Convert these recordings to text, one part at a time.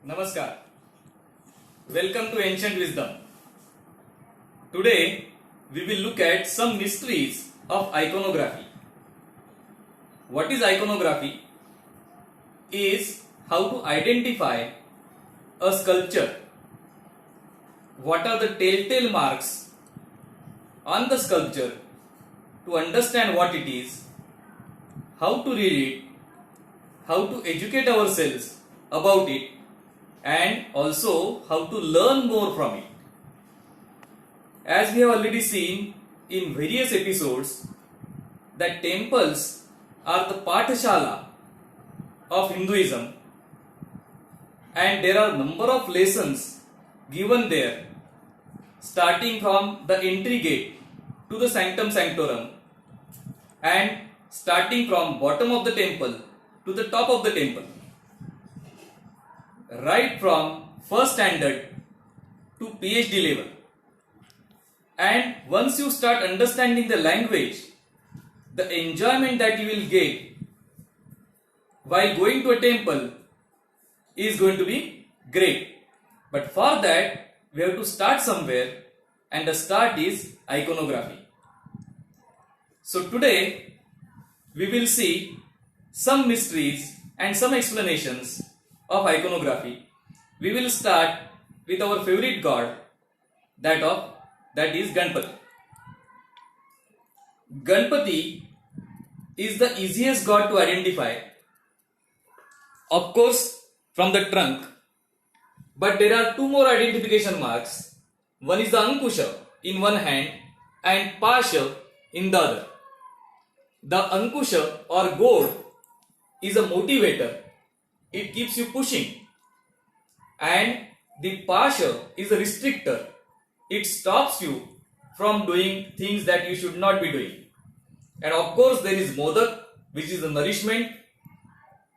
Namaskar. Welcome to Ancient Wisdom. Today we will look at some mysteries of iconography. What is iconography? Is how to identify a sculpture. What are the telltale marks on the sculpture to understand what it is, how to read it, how to educate ourselves about it, and also how to learn more from it. As we have already seen in various episodes, that temples are the Pathashala of Hinduism, and there are number of lessons given there, starting from the entry gate to the sanctum sanctorum, and starting from bottom of the temple to the top of the temple, right from first standard to PhD level. And once you start understanding the language, the enjoyment that you will get while going to a temple is going to be great. But for that, we have to start somewhere, and the start is iconography. So today, we will see some mysteries and some explanations of iconography. We will start with our favorite god, that is Ganpati. Ganpati is the easiest god to identify, of course, from the trunk. But there are two more identification marks. One is the Ankusha in one hand and Pasha in the other. The Ankusha or goad is a motivator. It keeps you pushing. And the Pasha is a restrictor. It stops you from doing things that you should not be doing. And of course there is Modak, which is the nourishment,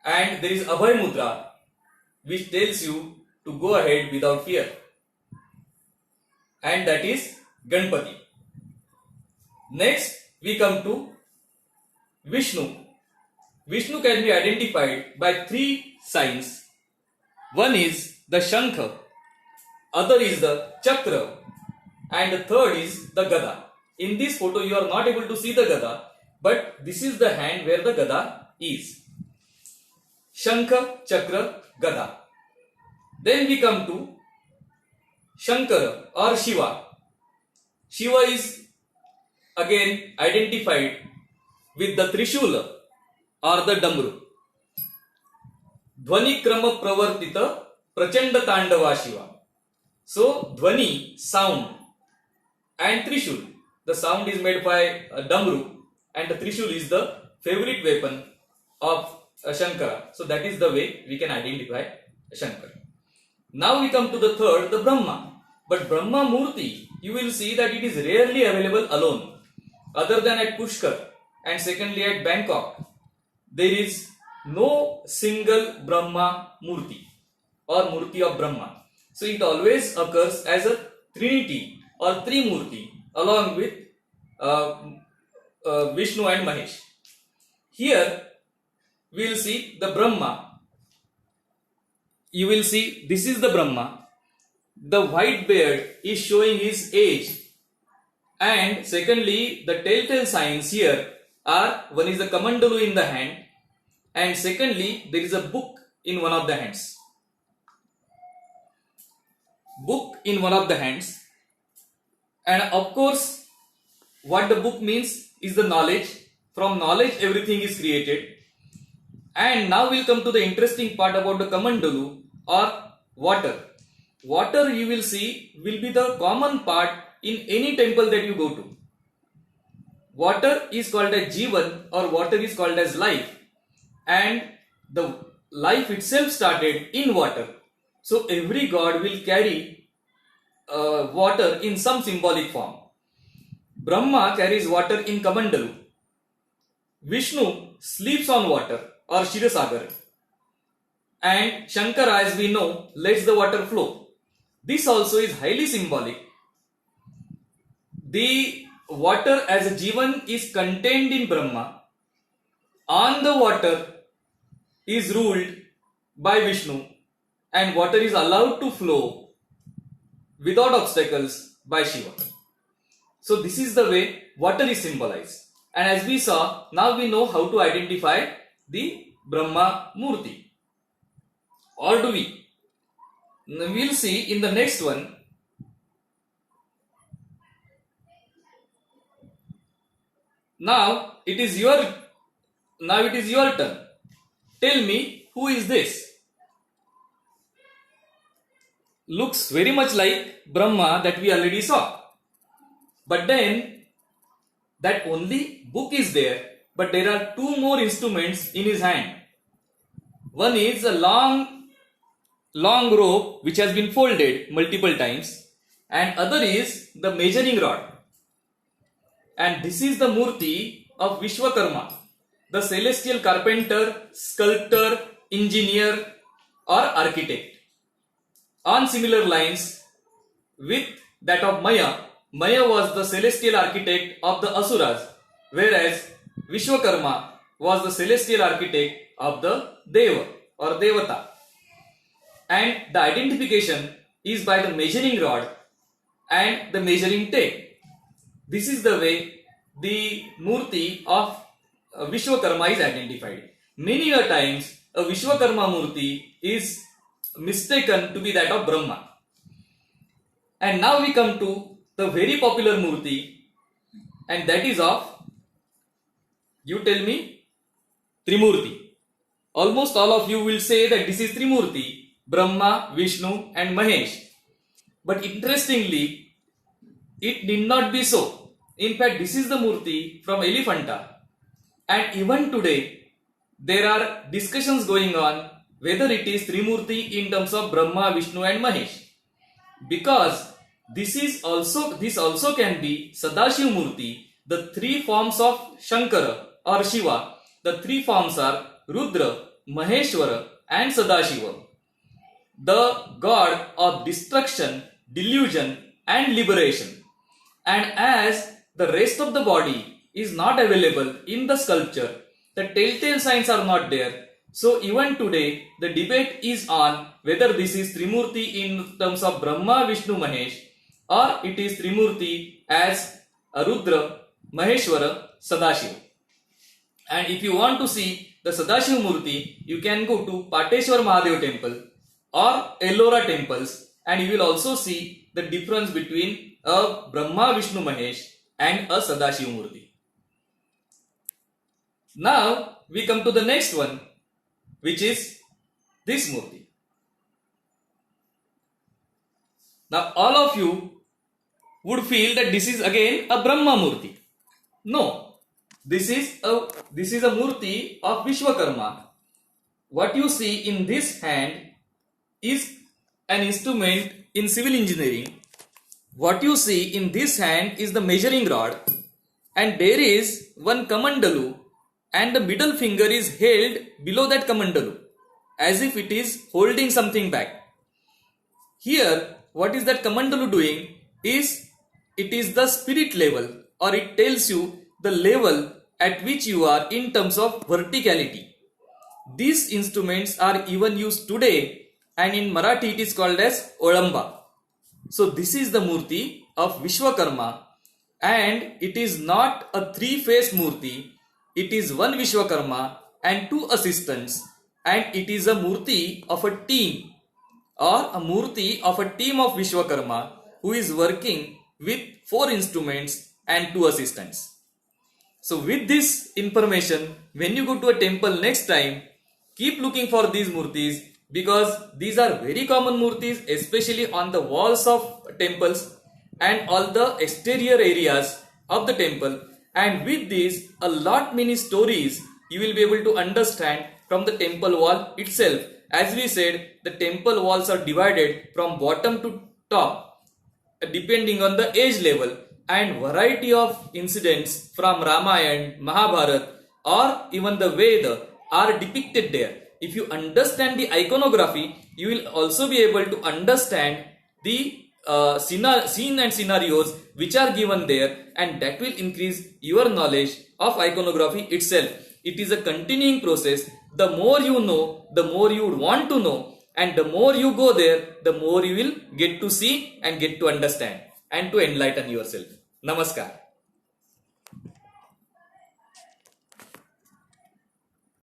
and there is Abhay Mudra, which tells you to go ahead without fear. And that is Ganpati. Next we come to Vishnu. Vishnu can be identified by three signs. One is the Shankha, other is the Chakra, and the third is the Gada. In this photo you are not able to see the Gada, but this is the hand where the Gada is. Shankha, Chakra, Gada. Then we come to Shankara or Shiva. Shiva is again identified with the Trishula or the Damru. Dhvani Krama Pravartita Prachanda Tandava Shiva. So Dhvani, sound, and Trishul. The sound is made by a Damru, and the Trishul is the favorite weapon of Shankara. So that is the way we can identify Shankara. Now we come to the third, the Brahma. But Brahma Murti, you will see that it is rarely available alone, other than at Pushkar, and secondly at Bangkok. There is no single Brahma Murti or Murti of Brahma. So it always occurs as a trinity or Trimurti along with Vishnu and Mahesh. Here we will see the Brahma. You will see this is the Brahma. The white beard is showing his age. And secondly, the telltale signs here are, one is the Kamandalu in the hand, and secondly there is a book in one of the hands. Book in one of the hands. And of course what the book means is the knowledge. From knowledge everything is created. And now we'll come to the interesting part about the Kamandalu or water. Water, you will see, will be the common part in any temple that you go to. Water is called as Jivan, or water is called as life. And the life itself started in water. So every god will carry water in some symbolic form. Brahma carries water in Kamandalu. Vishnu sleeps on water or Shirasagar. And Shankara, as we know, lets the water flow. This also is highly symbolic. The water as a Jivan is contained in Brahma. On the water is ruled by Vishnu, and water is allowed to flow without obstacles by Shiva. So this is the way water is symbolized. And as we saw, now we know how to identify the Brahma Murti. Or do we? We'll see in the next one. Now it is your turn. Tell me, who is this? Looks very much like Brahma that we already saw. But then that only book is there, but there are two more instruments in his hand. One is a long rope which has been folded multiple times, and other is the measuring rod. And this is the Murti of Vishwakarma, the celestial carpenter, sculptor, engineer or architect. On similar lines with that of Maya, Maya was the celestial architect of the Asuras, whereas Vishwakarma was the celestial architect of the Deva or Devata. And the identification is by the measuring rod and the measuring tape. This is the way the Murti of Vishwakarma is identified. Many a times a Vishwakarma Murti is mistaken to be that of Brahma. And now we come to the very popular Murti, and that is of, you tell me, Trimurti. Almost all of you will say that this is Trimurti, Brahma, Vishnu and Mahesh. But interestingly, it need not be so. In fact, this is the Murti from Elephanta. And even today, there are discussions going on whether it is Trimurti in terms of Brahma, Vishnu and Mahesh. Because this also can be Sadashiv Murti, the three forms of Shankara or Shiva. The three forms are Rudra, Maheshwara and Sadashiva, the god of destruction, delusion and liberation. And as the rest of the body is not available in the sculpture, the telltale signs are not there. So even today the debate is on whether this is Trimurti in terms of Brahma, Vishnu, Mahesh, or it is Trimurti as Rudra, Maheshwara, Sadashiva. And if you want to see the Sadashiva Murti, you can go to Pateshwar Mahadev temple or Ellora temples, and you will also see the difference between a Brahma, Vishnu, Mahesh and a Sadashiva Murti. Now we come to the next one, which is this Murti. Now all of you would feel that this is again a Brahma Murti. No, this is a Murti of Vishwakarma. What you see in this hand is an instrument in civil engineering. What you see in this hand is the measuring rod, and there is one kamandalu, and the middle finger is held below that kamandalu as if it is holding something back. Here, what is that kamandalu doing is it is the spirit level, or it tells you the level at which you are in terms of verticality. These instruments are even used today, and in Marathi it is called as Olamba. So this is the Murti of Vishwakarma, and it is not a three-faced Murti. It is one Vishwakarma and two assistants, and it is a Murti of a team, or a Murti of a team of Vishwakarma who is working with 4 instruments and 2 assistants. So with this information, when you go to a temple next time, keep looking for these Murtis, because these are very common Murtis, especially on the walls of temples and all the exterior areas of the temple. And with these, a lot many stories you will be able to understand from the temple wall itself. As we said, the temple walls are divided from bottom to top depending on the age level, and variety of incidents from Ramayana, Mahabharata or even the Veda are depicted there. If you understand the iconography, you will also be able to understand the scene and scenarios which are given there, and that will increase your knowledge of iconography itself. It is a continuing process. The more you know, the more you would want to know, and the more you go there, the more you will get to see and get to understand and to enlighten yourself. Namaskar.